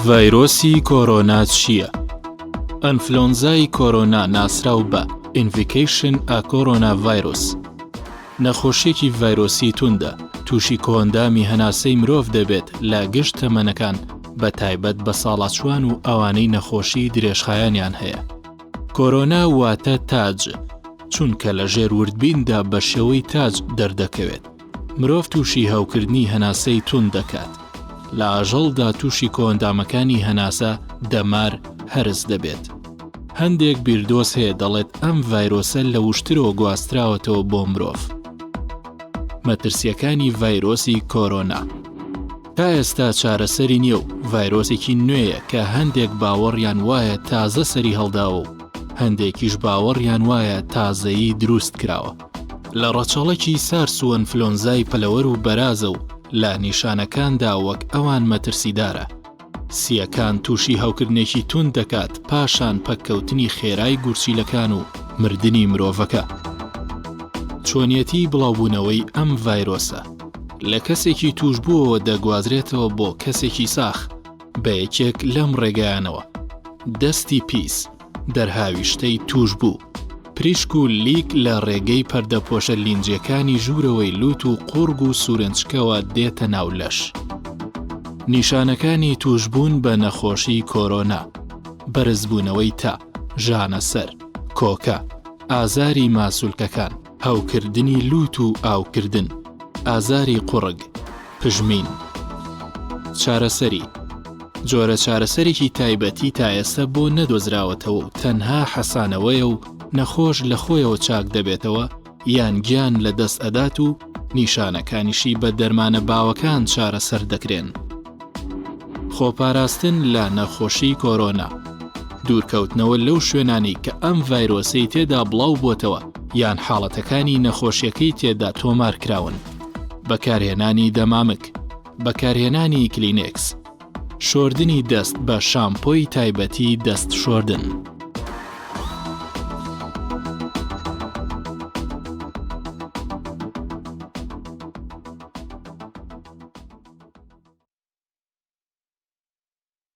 ڤایرۆسی کۆرۆنا چییە؟ ئەنفلۆنزای کۆرۆنا ناسراو بە ئینڤیکەیشن ئا کۆرۆنا ڤایرۆس نەخۆشیەکی ڤایرۆسی توندە تووشی کۆئەندامی هەناسەی مرۆڤ دەبێت لە گشت تەمەنەکان بە تایبەت بە ساڵاتچوان و ئەوانەی نەخۆشی درێژخایانیان هەیە. کۆرۆنا واتە تاج چونکە لە ژێر وردبیندا بە شێوەی تاج دەردەکەوێت. مرۆڤ تووشی هەوکردنی هەناسەی توند دەکات. لە ئاژەڵدا تووشی کۆئەندامەکانی هەناسە دەمار هەرس دەبێت. هەندێک بیردۆز هەیە دەڵێت ئەم ڤایرۆسە لە وشترەوە گواستراوەتەوە بۆ مرۆڤ. مەترسیەکانی ڤایرۆسی کۆرۆنا تا ئێستا چارەسەری نییە و ڤایرۆسێکی نوێیە کە هەندێک باوەڕیان وایە تازە سەری هەڵداوە و هەندێکیش باوەڕیان وایە تازەیی دروست کراوە. لە ڕەچەڵێکی سارس و ئەنفلۆنزای پەلەوەر و بەرازە و لە نیشانەکاندا وەک ئەوان مەترسیدارە. سیەکان تووشی هەوکردنێکی تون دەکات پاشان پەککەوتنی خێرای گورچیلەکان و مردنی مرۆڤەکە. چۆنیەتی بڵاوبوونەوەی ئەم ڤایرۆسە لە کەسێکی توش بووەوە دەگوازرێتەوە بۆ کەسێکی ساخ بە یەکێک لەم ڕێگەیانەوە: دەستی پیس، دەرهاویشتەی توش بوو، پریشک و لیک لە ڕێگەی پەردەپۆشە لینجیەکانی ژوورەوەی لوت و قورگ و سوورنجکەوە دێتە ناو لەش. نیشانەکانی توشبوون بە نەخۆشی کۆرۆنا: بەرزبوونەوەی تا، ژانەسەر، کۆکە، ئازاری ماسوولکەکان، هەوکردنی لوت و ئاوکردن، ئازاری قوڕگ، پژمین. چارەسەری جۆرە چارەسەرێکی تایبەتی تا ئێستا بۆ نەدۆزراوەتەوە و تەنها حەسانەوەیە و نەخۆش لە خۆیەوە چاک دەبێتەوە یان گیان لە دەست ئەدات و نیشانەکانیشی بە دەرمانە باوەکان چارەسەر دەکرێن. خۆپاراستن لە نەخۆشی کۆرۆنا: دوورکەوتنەوە لەو شوێنانی کە ئەم ڤایرۆسەی تێدا بڵاو بۆتەوە یان حاڵەتەکانی نەخۆشیەکەی تێدا تۆمار کراون. بەکارهێنانی دەمامک، بەکارهێنانی کلینێکس، شۆردنی دەست بە شامپۆی تایبەتی دەست شۆردن.